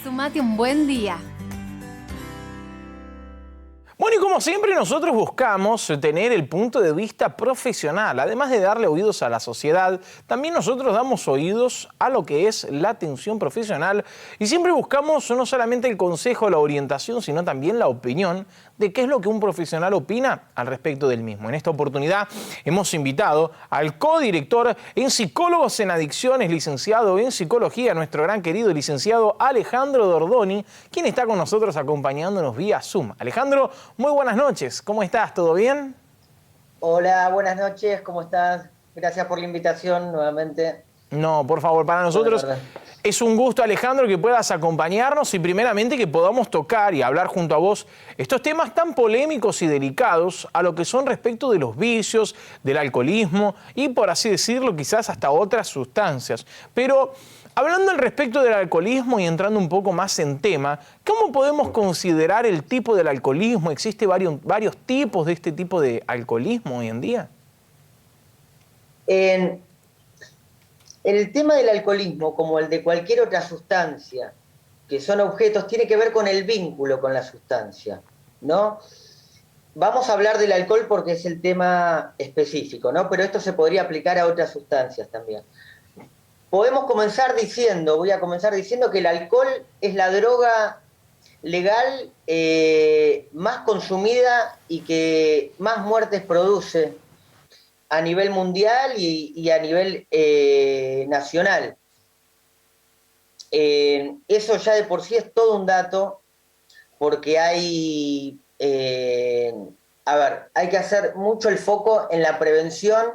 Sumate un buen día. Bueno, y como siempre nosotros buscamos tener el punto de vista profesional. Además de darle oídos a la sociedad, también nosotros damos oídos a lo que es la atención profesional y siempre buscamos no solamente el consejo, la orientación, sino también la opinión de qué es lo que un profesional opina al respecto del mismo. En esta oportunidad hemos invitado al codirector en Psicólogos en Adicciones, licenciado en Psicología, nuestro gran querido licenciado Alejandro Dordoni, quien está con nosotros acompañándonos vía Zoom. Alejandro, muy buenas noches. ¿Cómo estás? ¿Todo bien? Hola, buenas noches. ¿Cómo estás? Gracias por la invitación nuevamente. No, por favor, para nosotros es un gusto, Alejandro, que puedas acompañarnos y primeramente que podamos tocar y hablar junto a vos estos temas tan polémicos y delicados a lo que son respecto de los vicios, del alcoholismo y, por así decirlo, quizás hasta otras sustancias. Pero hablando al respecto del alcoholismo y entrando un poco más en tema, ¿cómo podemos considerar el tipo del alcoholismo? ¿Existe varios tipos de este tipo de alcoholismo hoy en día? El tema del alcoholismo, como el de cualquier otra sustancia, que son objetos, tiene que ver con el vínculo con la sustancia, ¿no? Vamos a hablar del alcohol porque es el tema específico, ¿no? Pero esto se podría aplicar a otras sustancias también. Voy a comenzar diciendo que el alcohol es la droga legal más consumida y que más muertes produce a nivel mundial y a nivel nacional. Eso ya de por sí es todo un dato, porque hay que hacer mucho el foco en la prevención,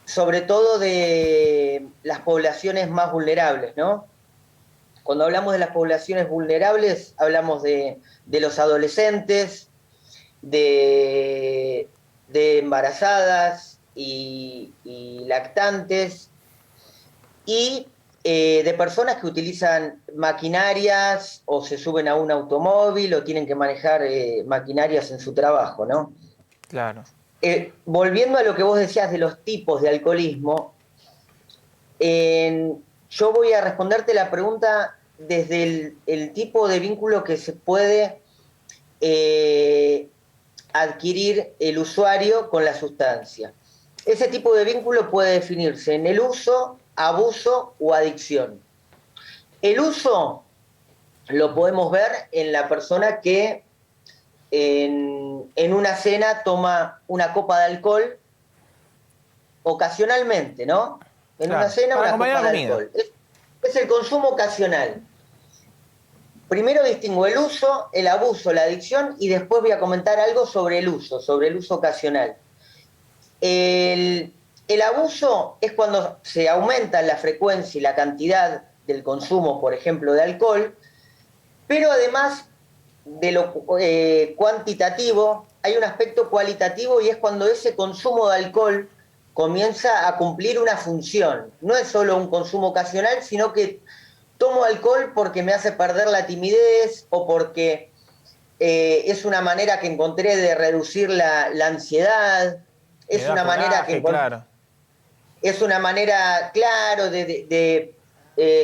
sobre todo de las poblaciones más vulnerables, ¿no? Cuando hablamos de las poblaciones vulnerables, hablamos de los adolescentes, de embarazadas y lactantes y de personas que utilizan maquinarias o se suben a un automóvil o tienen que manejar maquinarias en su trabajo, ¿no? Claro. Volviendo a lo que vos decías de los tipos de alcoholismo, yo voy a responderte la pregunta desde el tipo de vínculo que se puede adquirir el usuario con la sustancia. Ese tipo de vínculo puede definirse en el uso, abuso o adicción. El uso lo podemos ver en la persona que en una cena toma una copa de alcohol ocasionalmente, ¿no? En Claro, una cena para una copa de comida. alcohol. Es el consumo ocasional. Primero distingo el uso, el abuso, la adicción y después voy a comentar algo sobre el uso ocasional. El abuso es cuando se aumenta la frecuencia y la cantidad del consumo, por ejemplo, de alcohol, pero además de lo cuantitativo, hay un aspecto cualitativo y es cuando ese consumo de alcohol comienza a cumplir una función. No es solo un consumo ocasional, sino que tomo alcohol porque me hace perder la timidez o porque es una manera que encontré de reducir la ansiedad, es una manera que claro. es una manera, claro, que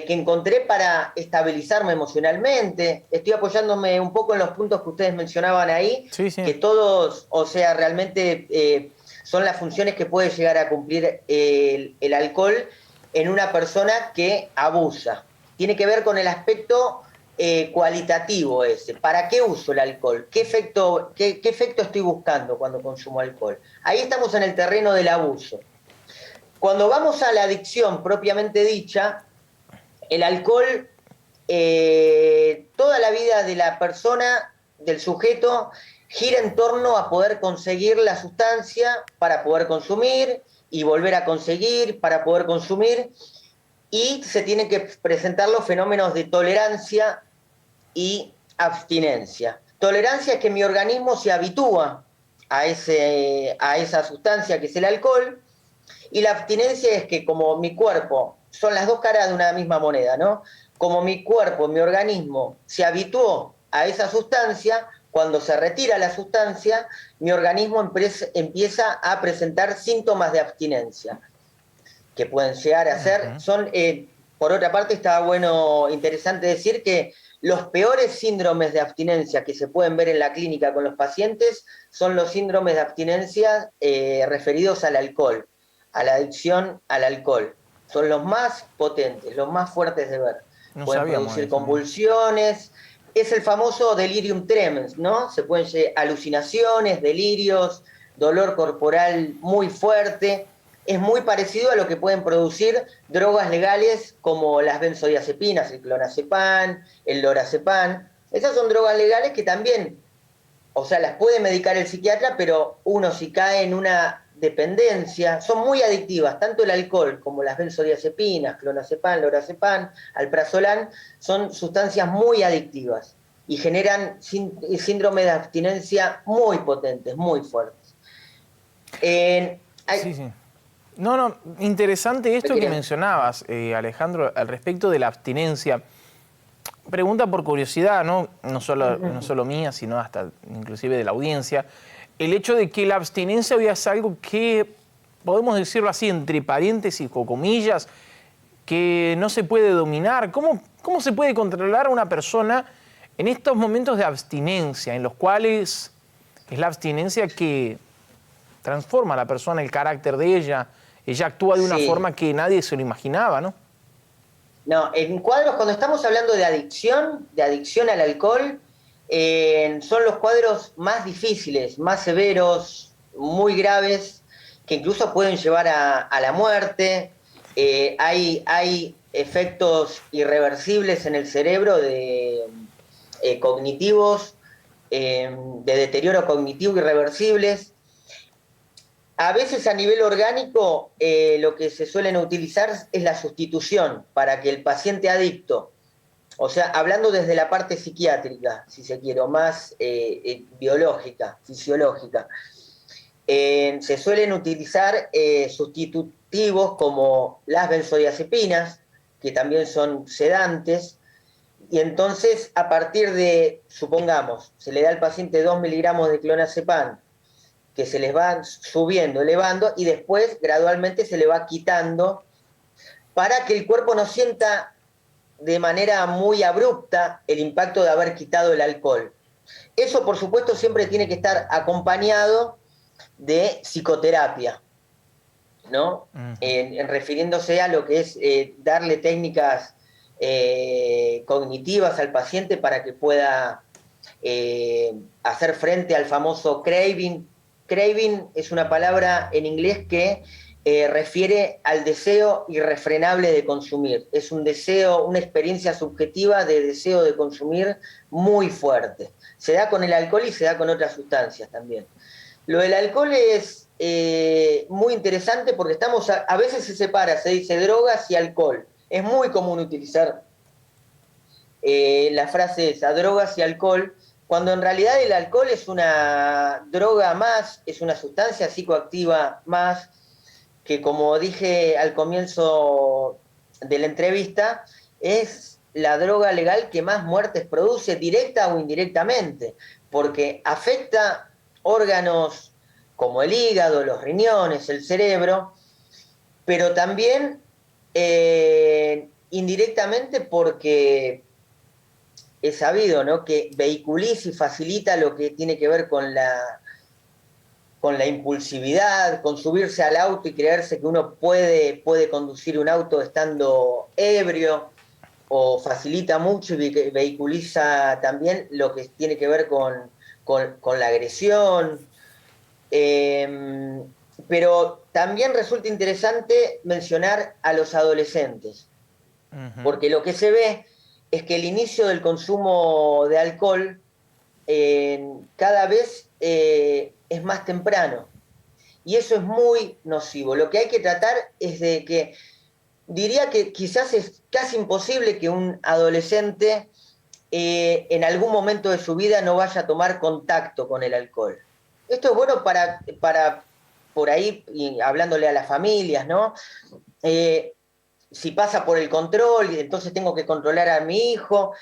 encontré para estabilizarme emocionalmente. Estoy apoyándome un poco en los puntos que ustedes mencionaban ahí, Sí, sí. que todos, o sea, realmente son las funciones que puede llegar a cumplir el alcohol en una persona que abusa. Tiene que ver con el aspecto cualitativo ese. ¿Para qué uso el alcohol? ¿Qué efecto estoy buscando cuando consumo alcohol? Ahí estamos en el terreno del abuso. Cuando vamos a la adicción propiamente dicha, el alcohol, toda la vida de la persona, del sujeto, gira en torno a poder conseguir la sustancia para poder consumir y volver a conseguir para poder consumir, y se tienen que presentar los fenómenos de tolerancia y abstinencia. Tolerancia es que mi organismo se habitúa a esa sustancia que es el alcohol, y la abstinencia es que como mi cuerpo, son las dos caras de una misma moneda, ¿no? Como mi cuerpo, mi organismo se habituó a esa sustancia, cuando se retira la sustancia, mi organismo empieza a presentar síntomas de abstinencia, que pueden llegar a ser, son por otra parte, está bueno, interesante decir que los peores síndromes de abstinencia que se pueden ver en la clínica con los pacientes son los síndromes de abstinencia referidos al alcohol, a la adicción al alcohol. Son los más potentes, los más fuertes de ver. No Pueden sabíamos producir eso. convulsiones. Es el famoso delirium tremens, ¿no? Se pueden alucinaciones, delirios, dolor corporal muy fuerte. Es muy parecido a lo que pueden producir drogas legales como las benzodiazepinas, el clonazepam, el lorazepam. Esas son drogas legales que también, o sea, las puede medicar el psiquiatra, pero uno si cae en una dependencia, son muy adictivas, tanto el alcohol como las benzodiazepinas, clonazepam, lorazepam, alprazolam, son sustancias muy adictivas y generan síndrome de abstinencia muy potentes, muy fuertes. Sí, sí. No, interesante esto que mencionabas, Alejandro, al respecto de la abstinencia. Pregunta por curiosidad, no solo mía, sino hasta inclusive de la audiencia. El hecho de que la abstinencia hoy es algo que, podemos decirlo así, entre paréntesis o comillas, que no se puede dominar. ¿Cómo se puede controlar a una persona en estos momentos de abstinencia, en los cuales es la abstinencia que transforma a la persona, el carácter de ella? Ella actúa de una forma que nadie se lo imaginaba, ¿no? No, en cuadros, cuando estamos hablando de adicción al alcohol, son los cuadros más difíciles, más severos, muy graves, que incluso pueden llevar a la muerte. Hay efectos irreversibles en el cerebro cognitivos, de deterioro cognitivo irreversibles. A veces a nivel orgánico lo que se suelen utilizar es la sustitución para que el paciente adicto, o sea, hablando desde la parte psiquiátrica, si se quiere, o más biológica, fisiológica, se suelen utilizar sustitutivos como las benzodiazepinas, que también son sedantes, y entonces a partir de, supongamos, se le da al paciente 2 miligramos de clonazepam, que se les va subiendo, elevando, y después gradualmente se le va quitando para que el cuerpo no sienta de manera muy abrupta el impacto de haber quitado el alcohol. Eso, por supuesto, siempre tiene que estar acompañado de psicoterapia, ¿no? Refiriéndose a lo que es darle técnicas cognitivas al paciente para que pueda hacer frente al famoso craving. Craving es una palabra en inglés que refiere al deseo irrefrenable de consumir. Es un deseo, una experiencia subjetiva de deseo de consumir muy fuerte. Se da con el alcohol y se da con otras sustancias también. Lo del alcohol es muy interesante porque a veces se separa, se dice drogas y alcohol. Es muy común utilizar la frase esa, drogas y alcohol, cuando en realidad el alcohol es una droga más, es una sustancia psicoactiva más, que como dije al comienzo de la entrevista, es la droga legal que más muertes produce, directa o indirectamente, porque afecta órganos como el hígado, los riñones, el cerebro, pero también indirectamente porque es sabido, ¿no?, que vehiculiza y facilita lo que tiene que ver con la impulsividad, con subirse al auto y creerse que uno puede conducir un auto estando ebrio, o facilita mucho y vehiculiza también lo que tiene que ver con la agresión. Pero también resulta interesante mencionar a los adolescentes, porque lo que se ve es que el inicio del consumo de alcohol cada vez es más temprano, y eso es muy nocivo. Lo que hay que tratar es de que, diría que quizás es casi imposible que un adolescente en algún momento de su vida no vaya a tomar contacto con el alcohol. Esto es bueno para por ahí, y hablándole a las familias, ¿no? Si pasa por el control, entonces tengo que controlar a mi hijo.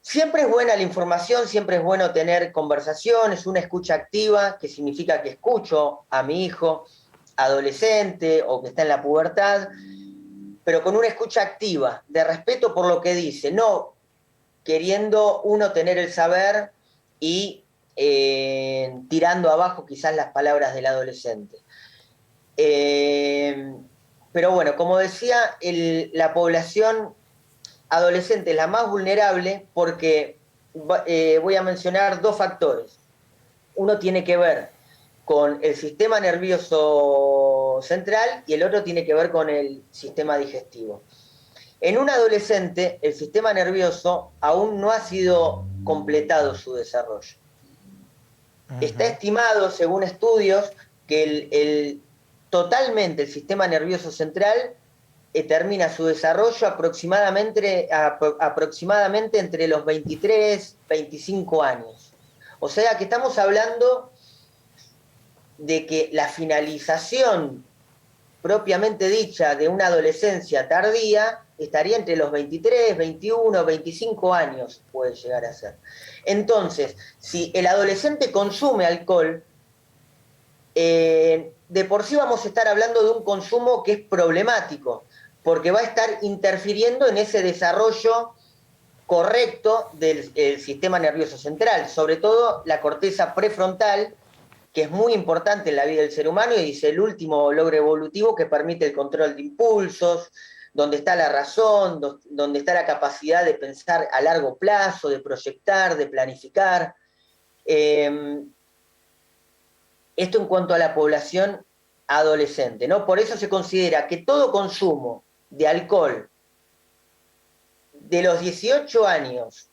Siempre es buena la información, siempre es bueno tener conversaciones, una escucha activa, que significa que escucho a mi hijo adolescente o que está en la pubertad, pero con una escucha activa, de respeto por lo que dice, no queriendo uno tener el saber y tirando abajo quizás las palabras del adolescente. Pero bueno, como decía, la población adolescente es la más vulnerable porque voy a mencionar dos factores. Uno tiene que ver con el sistema nervioso central y el otro tiene que ver con el sistema digestivo. En un adolescente, el sistema nervioso aún no ha sido completado su desarrollo. Está estimado, según estudios, que totalmente el sistema nervioso central termina su desarrollo aproximadamente entre los 23, 25 años. O sea que estamos hablando de que la finalización propiamente dicha de una adolescencia tardía estaría entre los 23, 21, 25 años, puede llegar a ser. Entonces, si el adolescente consume alcohol, de por sí vamos a estar hablando de un consumo que es problemático, porque va a estar interfiriendo en ese desarrollo correcto del sistema nervioso central, sobre todo la corteza prefrontal, que es muy importante en la vida del ser humano y es el último logro evolutivo que permite el control de impulsos, donde está la razón, donde está la capacidad de pensar a largo plazo, de proyectar, de planificar. Esto en cuanto a la población adolescente, ¿no? Por eso se considera que todo consumo de alcohol de los 18 años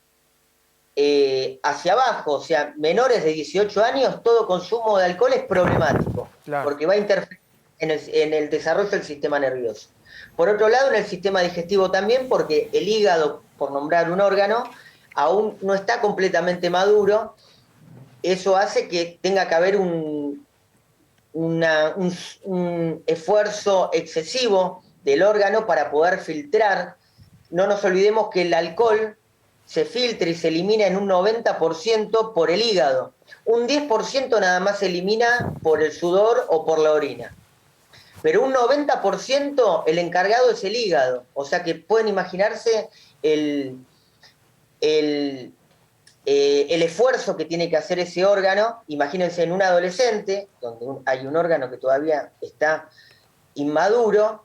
hacia abajo, o sea, menores de 18 años, todo consumo de alcohol es problemático, claro, porque va a interferir en el desarrollo del sistema nervioso. Por otro lado, en el sistema digestivo también, porque el hígado, por nombrar un órgano, aún no está completamente maduro. Eso hace que tenga que haber un esfuerzo excesivo del órgano para poder filtrar. No nos olvidemos que el alcohol se filtra y se elimina en un 90% por el hígado. Un 10% nada más se elimina por el sudor o por la orina. Pero un 90% el encargado es el hígado. O sea que pueden imaginarse el esfuerzo que tiene que hacer ese órgano. Imagínense en un adolescente, donde hay un órgano que todavía está inmaduro,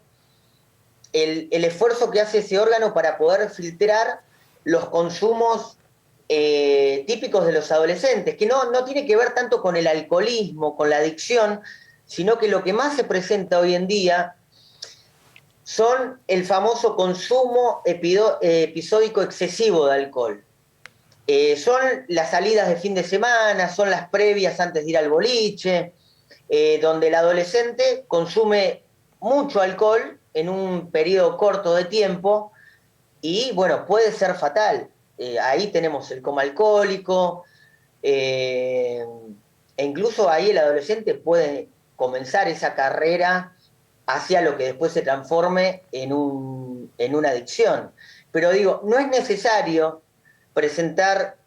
el esfuerzo que hace ese órgano para poder filtrar los consumos típicos de los adolescentes, que no tiene que ver tanto con el alcoholismo, con la adicción, sino que lo que más se presenta hoy en día son el famoso consumo episódico excesivo de alcohol. Son las salidas de fin de semana, son las previas antes de ir al boliche, donde el adolescente consume mucho alcohol en un periodo corto de tiempo y, bueno, puede ser fatal. Ahí tenemos el coma alcohólico, e incluso ahí el adolescente puede comenzar esa carrera hacia lo que después se transforme en una adicción. Pero digo, no es necesario presentar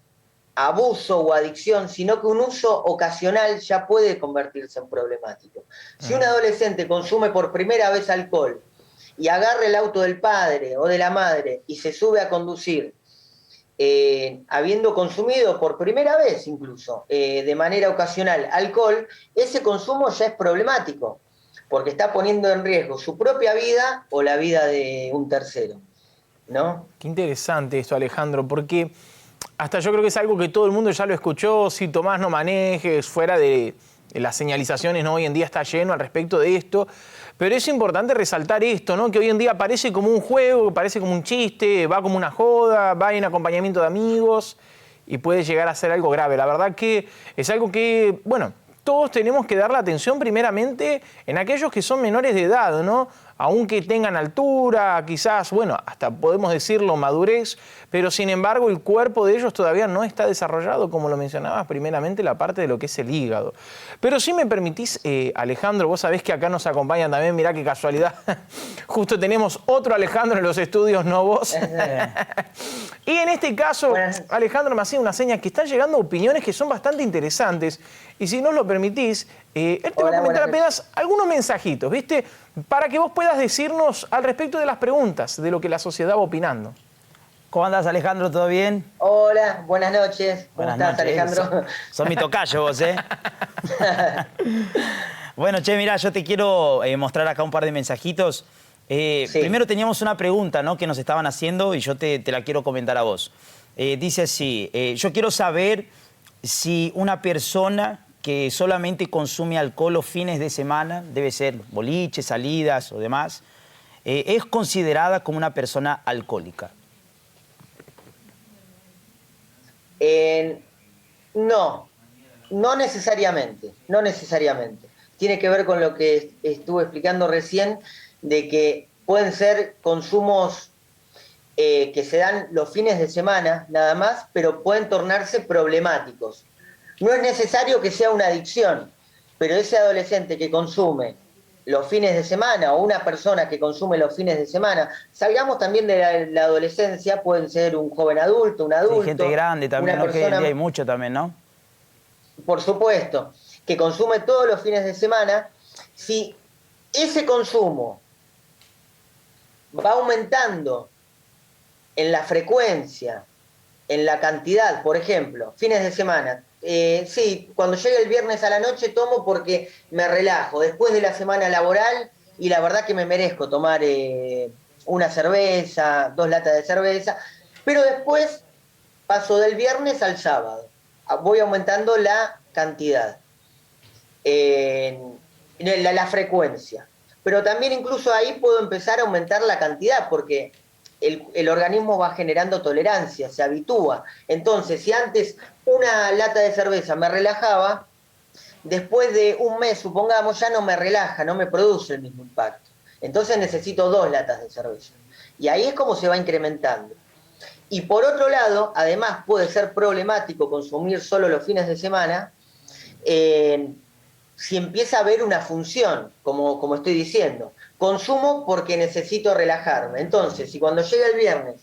abuso o adicción, sino que un uso ocasional ya puede convertirse en problemático. Si un adolescente consume por primera vez alcohol y agarra el auto del padre o de la madre y se sube a conducir, habiendo consumido por primera vez incluso, de manera ocasional, alcohol, ese consumo ya es problemático, porque está poniendo en riesgo su propia vida o la vida de un tercero, ¿no? Qué interesante esto, Alejandro, porque hasta yo creo que es algo que todo el mundo ya lo escuchó: si tomás no manejes, fuera de las señalizaciones, ¿no? Hoy en día está lleno al respecto de esto, pero es importante resaltar esto, ¿no? Que hoy en día parece como un juego, parece como un chiste, va como una joda, va en acompañamiento de amigos y puede llegar a ser algo grave. La verdad que es algo que, bueno, todos tenemos que dar la atención primeramente en aquellos que son menores de edad, ¿no? Aunque tengan altura, quizás, bueno, hasta podemos decirlo madurez, pero pero sin embargo el cuerpo de ellos todavía no está desarrollado, como lo mencionabas primeramente, la parte de lo que es el hígado. Pero si me permitís, Alejandro, vos sabés que acá nos acompañan también, mirá qué casualidad, justo tenemos otro Alejandro en los estudios, no vos. Y en este caso, Alejandro me hacía una seña que están llegando opiniones que son bastante interesantes, y si nos lo permitís, él te va a comentar apenas algunos mensajitos, ¿viste? Para que vos puedas decirnos al respecto de las preguntas, de lo que la sociedad va opinando. ¿Cómo andás, Alejandro? ¿Todo bien? Hola, buenas noches. ¿Cómo estás, Alejandro? Son mi tocayo vos, ¿eh? Bueno, che, mirá, yo te quiero mostrar acá un par de mensajitos. Sí. Primero teníamos una pregunta, ¿no?, que nos estaban haciendo y yo te la quiero comentar a vos. Dice así, yo quiero saber si una persona que solamente consume alcohol los fines de semana, debe ser boliches, salidas o demás, es considerada como una persona alcohólica. No necesariamente, no necesariamente. Tiene que ver con lo que estuve explicando recién, de que pueden ser consumos que se dan los fines de semana nada más, pero pueden tornarse problemáticos. No es necesario que sea una adicción, pero ese adolescente que consume los fines de semana o una persona que consume los fines de semana, salgamos también de la adolescencia, pueden ser un joven adulto, un adulto. Sí, gente grande también, ¿no? Que hoy en día hay mucho también, ¿no? Por supuesto, que consume todos los fines de semana. Si ese consumo va aumentando en la frecuencia, en la cantidad, por ejemplo, fines de semana, sí, cuando llegue el viernes a la noche tomo porque me relajo, después de la semana laboral, y la verdad que me merezco tomar una cerveza, 2 latas de cerveza, pero después paso del viernes al sábado, voy aumentando la cantidad, la frecuencia, pero también incluso ahí puedo empezar a aumentar la cantidad, porque el organismo va generando tolerancia, se habitúa. Entonces, si antes una lata de cerveza me relajaba, después de un mes, supongamos, ya no me relaja, no me produce el mismo impacto. Entonces necesito 2 latas de cerveza. Y ahí es como se va incrementando. Y por otro lado, además puede ser problemático consumir solo los fines de semana, si empieza a haber una función, como estoy diciendo. Consumo porque necesito relajarme. Entonces, si cuando llega el viernes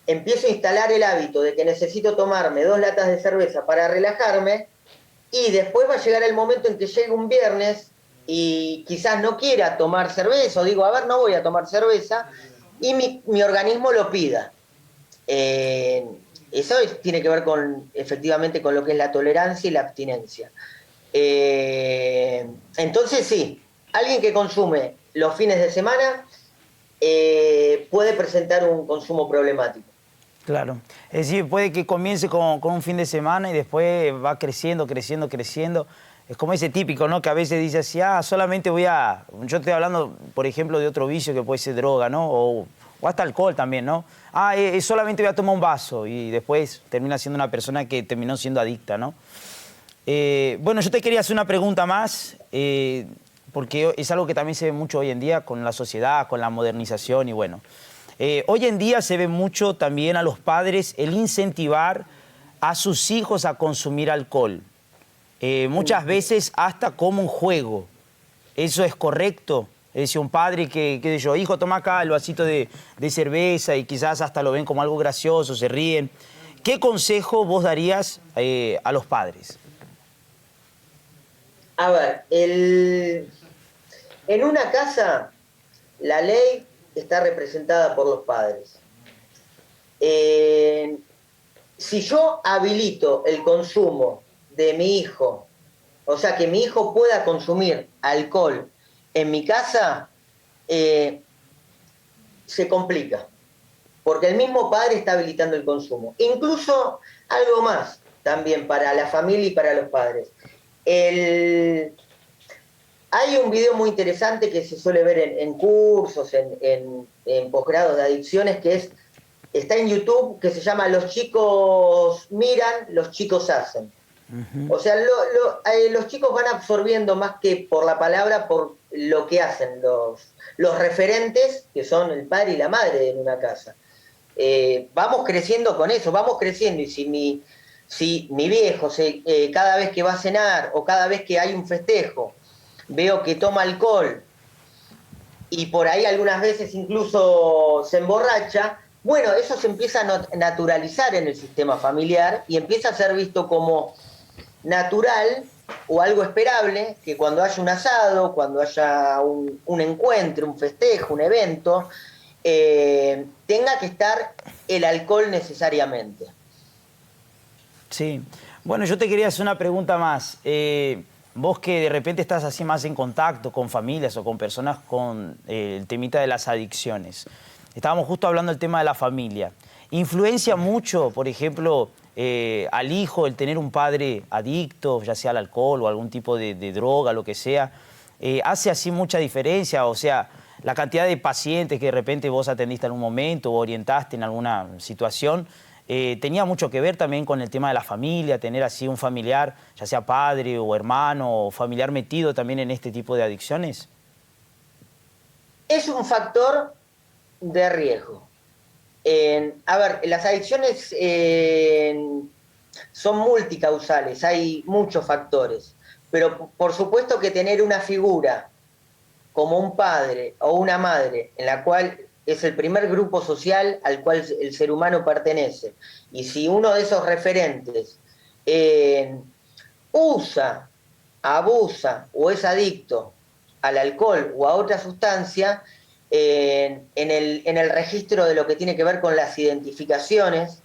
empiezo a instalar el hábito de que necesito tomarme 2 latas de cerveza para relajarme, y después va a llegar el momento en que llegue un viernes y quizás no quiera tomar cerveza, o digo, a ver, no voy a tomar cerveza, y mi organismo lo pida. Eso tiene que ver efectivamente con lo que es la tolerancia y la abstinencia. Entonces sí, alguien que consume los fines de semana puede presentar un consumo problemático. Claro, es decir, puede que comience con un fin de semana y después va creciendo. Es como ese típico, ¿no?, que a veces dice así, solamente yo estoy hablando, por ejemplo, de otro vicio que puede ser droga, ¿no?, o hasta alcohol también, ¿no? Solamente voy a tomar un vaso y después termina siendo una persona que terminó siendo adicta, ¿no? Bueno, yo te quería hacer una pregunta más, porque es algo que también se ve mucho hoy en día con la sociedad, con la modernización y bueno. Hoy en día se ve mucho también a los padres el incentivar a sus hijos a consumir alcohol. Muchas veces hasta como un juego. ¿Eso es correcto? Es decir, un padre que sé yo, hijo, toma acá el vasito de cerveza y quizás hasta lo ven como algo gracioso, se ríen. ¿Qué consejo vos darías a los padres? A ver, en una casa la ley está representada por los padres. Si yo habilito el consumo de mi hijo, o sea, que mi hijo pueda consumir alcohol en mi casa, se complica, porque el mismo padre está habilitando el consumo. Incluso algo más también para la familia y para los padres. Hay un video muy interesante que se suele ver en cursos, en posgrados de adicciones, que está en YouTube, que se llama Los chicos miran, los chicos hacen. O sea, los chicos van absorbiendo más que por la palabra, por lo que hacen los referentes, que son el padre y la madre en una casa. vamos creciendo con eso, vamos creciendo, y si mi viejo cada vez que va a cenar o cada vez que hay un festejo veo que toma alcohol y por ahí algunas veces incluso se emborracha, bueno, eso se empieza a naturalizar en el sistema familiar y empieza a ser visto como natural o algo esperable que cuando haya un asado, cuando haya un encuentro, un festejo, un evento, tenga que estar el alcohol necesariamente. Sí. Bueno, yo te quería hacer una pregunta más. Vos que de repente estás así más en contacto con familias o con personas con el temita de las adicciones. Estábamos justo hablando del tema de la familia. ¿Influencia mucho, por ejemplo, al hijo el tener un padre adicto, ya sea al alcohol o algún tipo de droga, lo que sea? ¿Hace así mucha diferencia? O sea, la cantidad de pacientes que de repente vos atendiste en un momento o orientaste en alguna situación, tenía mucho que ver también con el tema de la familia, tener así un familiar, ya sea padre o hermano o familiar metido también en este tipo de adicciones. Es un factor de riesgo. A ver, las adicciones son multicausales, hay muchos factores, pero por supuesto que tener una figura como un padre o una madre en la cual es el primer grupo social al cual el ser humano pertenece, y si uno de esos referentes usa, abusa o es adicto al alcohol o a otra sustancia, en el registro de lo que tiene que ver con las identificaciones,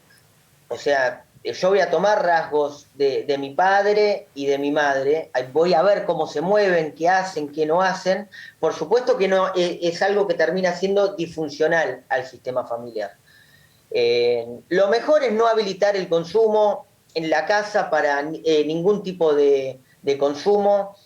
o sea, yo voy a tomar rasgos de mi padre y de mi madre, voy a ver cómo se mueven, qué hacen, qué no hacen. Por supuesto que no es algo que termina siendo disfuncional al sistema familiar. Lo mejor es no habilitar el consumo en la casa para ningún tipo de consumo.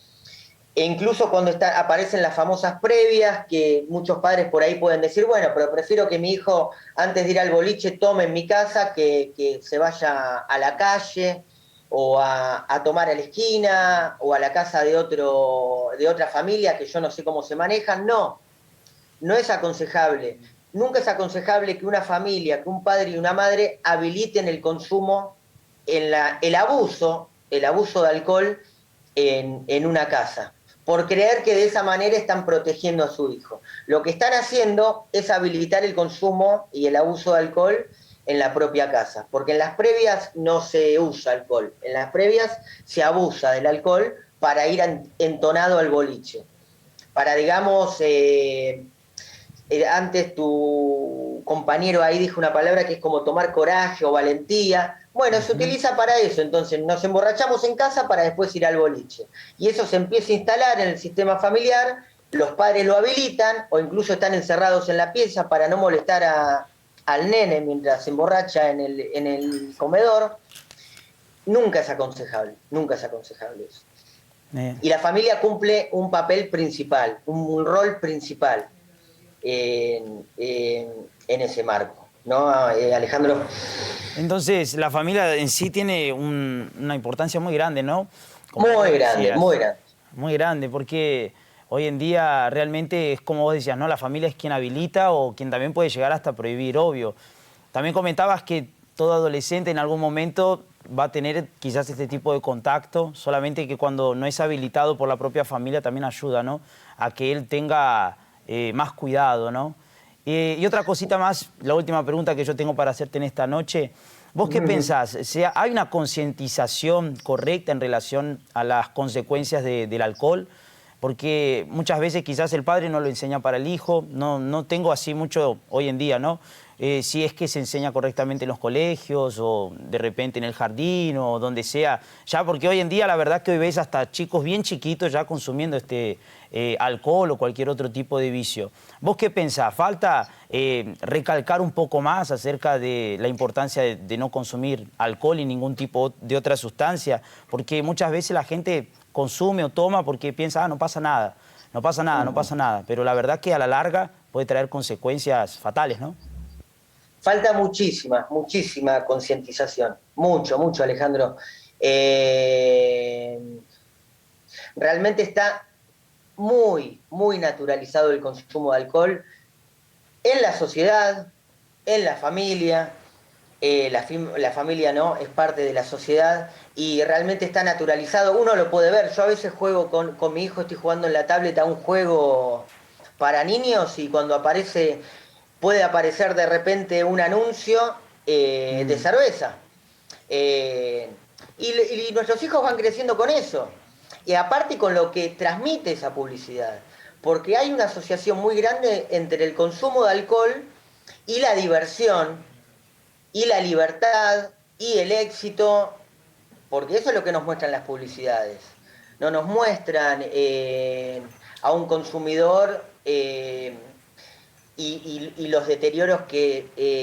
E incluso cuando aparecen las famosas previas, que muchos padres por ahí pueden decir, bueno, pero prefiero que mi hijo, antes de ir al boliche, tome en mi casa que se vaya a la calle o a tomar a la esquina o a la casa de otra familia que yo no sé cómo se manejan. No, no es aconsejable. Nunca es aconsejable que una familia, que un padre y una madre habiliten el consumo, el abuso de alcohol en una casa, por creer que de esa manera están protegiendo a su hijo. Lo que están haciendo es habilitar el consumo y el abuso de alcohol en la propia casa, porque en las previas no se usa alcohol, en las previas se abusa del alcohol para ir entonado al boliche, para, digamos, antes tu compañero ahí dijo una palabra que es como tomar coraje o valentía. Bueno, se utiliza para eso, entonces nos emborrachamos en casa para después ir al boliche. Y eso se empieza a instalar en el sistema familiar, los padres lo habilitan o incluso están encerrados en la pieza para no molestar al nene mientras se emborracha en el comedor. Nunca es aconsejable eso. Y la familia cumple un papel principal, un rol principal en ese marco, ¿no, Alejandro? Entonces, la familia en sí tiene una importancia muy grande, ¿no? Como muy grande, decías, muy grande. Muy grande, porque hoy en día realmente es como vos decías, ¿no? La familia es quien habilita o quien también puede llegar hasta prohibir, obvio. También comentabas que todo adolescente en algún momento va a tener quizás este tipo de contacto, solamente que cuando no es habilitado por la propia familia también ayuda, ¿no? A que él tenga más cuidado, ¿no? Y otra cosita más, la última pregunta que yo tengo para hacerte en esta noche. ¿Vos qué pensás? ¿Hay una concientización correcta en relación a las consecuencias del alcohol? Porque muchas veces quizás el padre no lo enseña para el hijo, no tengo así mucho hoy en día, ¿no? Si es que se enseña correctamente en los colegios o de repente en el jardín o donde sea. Ya porque hoy en día la verdad que hoy ves hasta chicos bien chiquitos ya consumiendo alcohol o cualquier otro tipo de vicio. ¿Vos qué pensás? ¿Falta recalcar un poco más acerca de la importancia de no consumir alcohol y ningún tipo de otra sustancia? Porque muchas veces la gente consume o toma porque piensa, no pasa nada, no pasa nada, no pasa nada. Pero la verdad que a la larga puede traer consecuencias fatales, ¿no? Falta muchísima concientización. Mucho, Alejandro. Realmente está muy naturalizado el consumo de alcohol en la sociedad, en la familia. La familia no es parte de la sociedad y realmente está naturalizado. Uno lo puede ver. Yo a veces juego con mi hijo, estoy jugando en la tablet a un juego para niños y cuando puede aparecer de repente un anuncio de cerveza. Y nuestros hijos van creciendo con eso. Y aparte con lo que transmite esa publicidad. Porque hay una asociación muy grande entre el consumo de alcohol y la diversión, y la libertad, y el éxito, porque eso es lo que nos muestran las publicidades. No nos muestran a un consumidor y los deterioros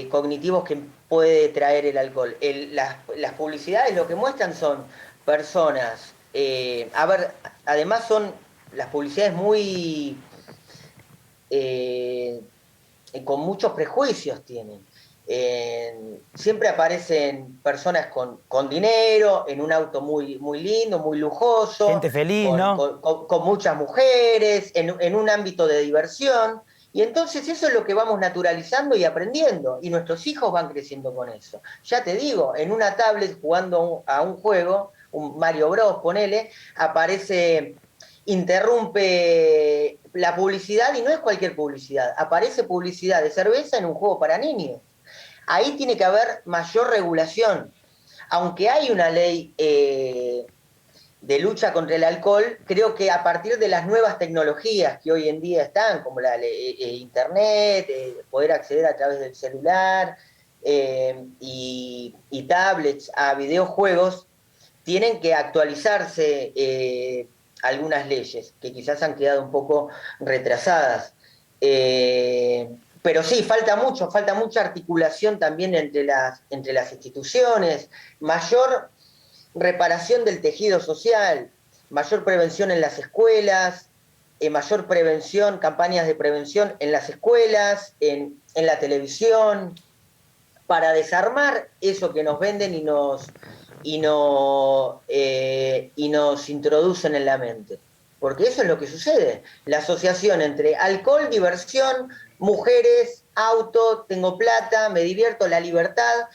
cognitivos que puede traer el alcohol. Las publicidades lo que muestran son personas, además son las publicidades muy con muchos prejuicios tienen. Siempre aparecen personas con dinero, en un auto muy, muy lindo, muy lujoso. Gente feliz, ¿no? Con muchas mujeres, en un ámbito de diversión. Y entonces eso es lo que vamos naturalizando y aprendiendo. Y nuestros hijos van creciendo con eso. Ya te digo, en una tablet jugando a un juego, un Mario Bros, ponele, interrumpe la publicidad y no es cualquier publicidad. Aparece publicidad de cerveza en un juego para niños. Ahí tiene que haber mayor regulación. Aunque hay una ley de lucha contra el alcohol, creo que a partir de las nuevas tecnologías que hoy en día están, como internet, poder acceder a través del celular y tablets a videojuegos, tienen que actualizarse algunas leyes que quizás han quedado un poco retrasadas. Pero sí, falta mucha articulación también entre las instituciones, mayor reparación del tejido social, mayor prevención en las escuelas, mayor prevención, campañas de prevención en las escuelas, en la televisión, para desarmar eso que nos venden y nos introducen en la mente. Porque eso es lo que sucede. La asociación entre alcohol, diversión, mujeres, auto, tengo plata, me divierto, la libertad.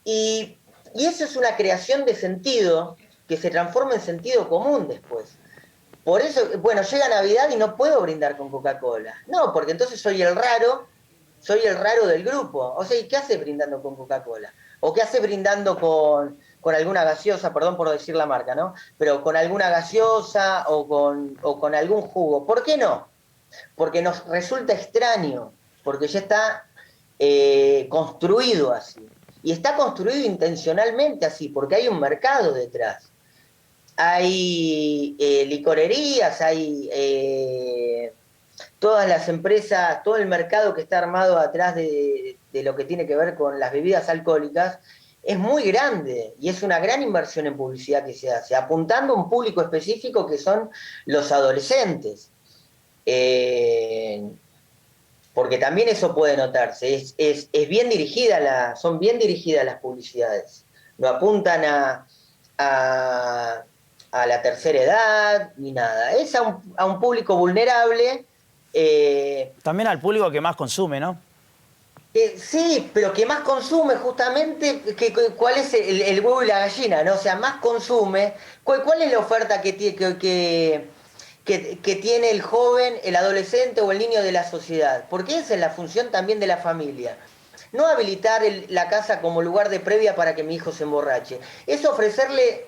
Y eso es una creación de sentido que se transforma en sentido común después. Por eso, bueno, llega Navidad y no puedo brindar con Coca-Cola. No, porque entonces soy el raro del grupo. O sea, ¿y qué hace brindando con Coca-Cola? ¿O qué hace brindando con alguna gaseosa, perdón por decir la marca, ¿no? Pero con alguna gaseosa o con algún jugo. ¿Por qué no? Porque nos resulta extraño, porque ya está construido así. Y está construido intencionalmente así, porque hay un mercado detrás. Hay licorerías, hay todas las empresas, todo el mercado que está armado atrás de lo que tiene que ver con las bebidas alcohólicas, es muy grande y es una gran inversión en publicidad que se hace, apuntando a un público específico que son los adolescentes. Porque también eso puede notarse, es bien dirigida son bien dirigidas las publicidades, no apuntan a la tercera edad ni nada, es a un público vulnerable. También al público que más consume, ¿no? Sí, pero que más consume justamente, ¿cuál es el huevo y la gallina? ¿No? O sea, más consume, ¿cuál es la oferta que tiene el joven, el adolescente o el niño de la sociedad? Porque esa es la función también de la familia. No habilitar la casa como lugar de previa para que mi hijo se emborrache. Es ofrecerle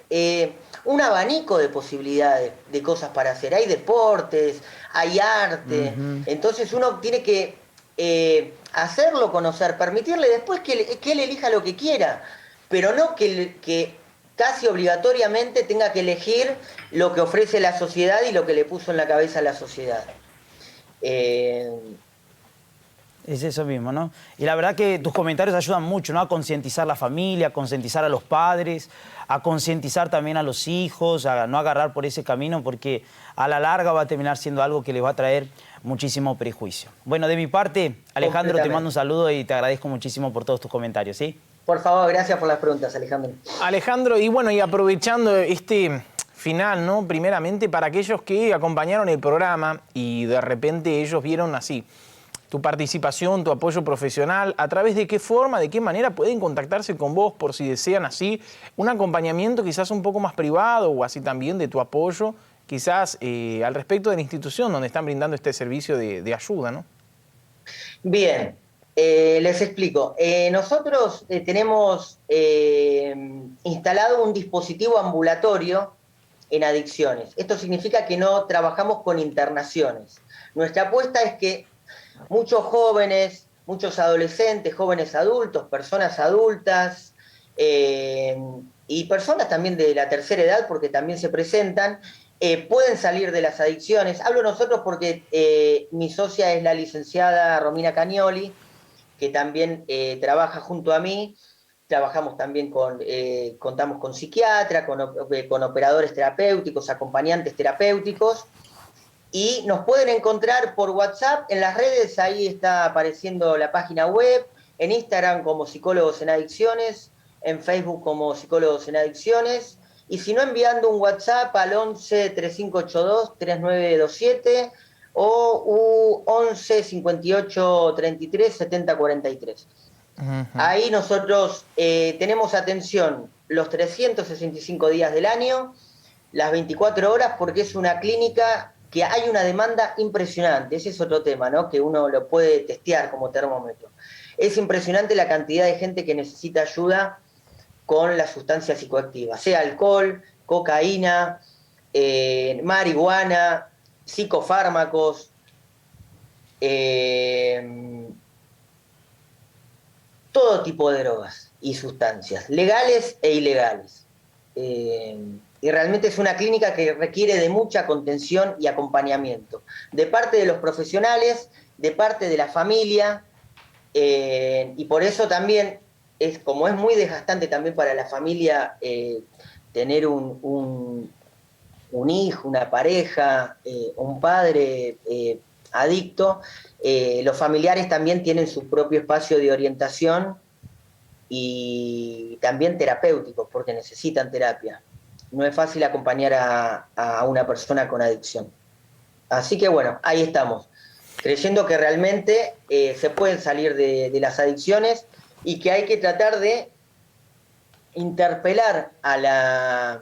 un abanico de posibilidades, de cosas para hacer. Hay deportes, hay arte. Entonces uno tiene que hacerlo conocer, permitirle después que él elija lo que quiera, pero no que casi obligatoriamente tenga que elegir lo que ofrece la sociedad y lo que le puso en la cabeza la sociedad. Es eso mismo, ¿no? Y la verdad que tus comentarios ayudan mucho, ¿no? A concientizar a la familia, a concientizar a los padres, a concientizar también a los hijos, a no agarrar por ese camino, porque a la larga va a terminar siendo algo que les va a traer muchísimo prejuicio. Bueno, de mi parte, Alejandro, te mando un saludo y te agradezco muchísimo por todos tus comentarios, ¿sí? Por favor, gracias por las preguntas, Alejandro. Alejandro, y bueno, y aprovechando este final, ¿no? Primeramente, para aquellos que acompañaron el programa y de repente ellos vieron así tu participación, tu apoyo profesional, a través de qué forma, de qué manera pueden contactarse con vos por si desean así un acompañamiento quizás un poco más privado o así también de tu apoyo, quizás al respecto de la institución donde están brindando este servicio de ayuda, ¿no? Bien, les explico. Nosotros tenemos instalado un dispositivo ambulatorio en adicciones. Esto significa que no trabajamos con internaciones. Nuestra apuesta es que muchos jóvenes, muchos adolescentes, jóvenes adultos, personas adultas y personas también de la tercera edad, porque también se presentan, pueden salir de las adicciones. Hablo nosotros porque mi socia es la licenciada Romina Cagnoli, que también trabaja junto a mí. Trabajamos también contamos con psiquiatra, con operadores terapéuticos, acompañantes terapéuticos, y nos pueden encontrar por WhatsApp, en las redes, ahí está apareciendo la página web, en Instagram como Psicólogos en Adicciones, en Facebook como Psicólogos en Adicciones, y si no, enviando un WhatsApp al 11 3582 3927 o 11 58 33 70 43. Ahí nosotros tenemos atención los 365 días del año, las 24 horas, porque es una clínica que hay una demanda impresionante. Ese es otro tema, ¿no?, que uno lo puede testear como termómetro. Es impresionante la cantidad de gente que necesita ayuda con las sustancias psicoactivas, sea alcohol, cocaína, marihuana, psicofármacos, todo tipo de drogas y sustancias, legales e ilegales. Y realmente es una clínica que requiere de mucha contención y acompañamiento, de parte de los profesionales, de parte de la familia, y por eso también, como es muy desgastante también para la familia tener un hijo, una pareja, un padre adicto, los familiares también tienen su propio espacio de orientación y también terapéutico, porque necesitan terapia. No es fácil acompañar a una persona con adicción. Así que bueno, ahí estamos, creyendo que realmente se pueden salir de las adicciones y que hay que tratar de interpelar a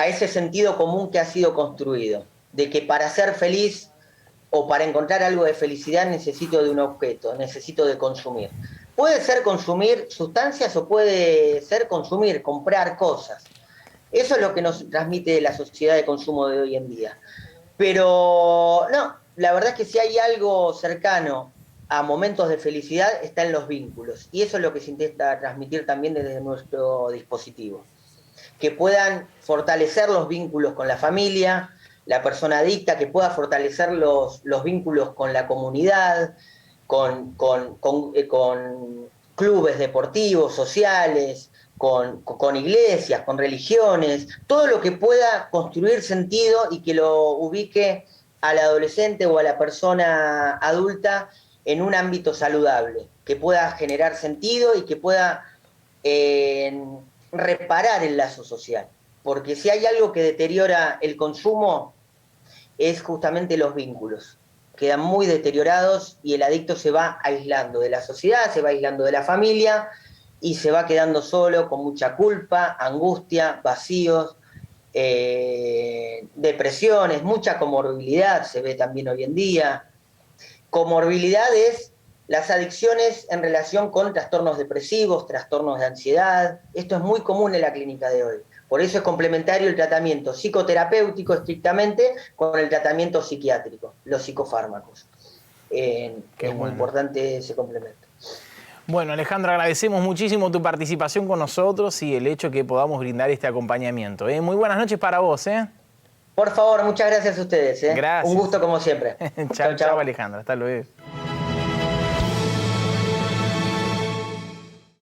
ese sentido común que ha sido construido, de que para ser feliz o para encontrar algo de felicidad necesito de un objeto, necesito de consumir. Puede ser consumir sustancias o puede ser consumir, comprar cosas. Eso es lo que nos transmite la sociedad de consumo de hoy en día. Pero no, la verdad es que si hay algo cercano a momentos de felicidad está en los vínculos. Y eso es lo que se intenta transmitir también desde nuestro dispositivo. Que puedan fortalecer los vínculos con la familia, la persona adicta, que pueda fortalecer los vínculos con la comunidad, con clubes deportivos, sociales, con iglesias, con religiones, todo lo que pueda construir sentido y que lo ubique al adolescente o a la persona adulta en un ámbito saludable, que pueda generar sentido y que pueda reparar el lazo social. Porque si hay algo que deteriora el consumo, es justamente los vínculos. Quedan muy deteriorados y el adicto se va aislando de la sociedad, se va aislando de la familia y se va quedando solo con mucha culpa, angustia, vacíos, depresiones, mucha comorbilidad se ve también hoy en día. Comorbilidad es las adicciones en relación con trastornos depresivos, trastornos de ansiedad. Esto es muy común en la clínica de hoy. Por eso es complementario el tratamiento psicoterapéutico estrictamente con el tratamiento psiquiátrico, los psicofármacos. Es muy importante ese complemento. Bueno, Alejandro, agradecemos muchísimo tu participación con nosotros y el hecho que podamos brindar este acompañamiento. Muy buenas noches para vos. Por favor, muchas gracias a ustedes. Gracias. Un gusto como siempre. Chao, Alejandro. Hasta luego.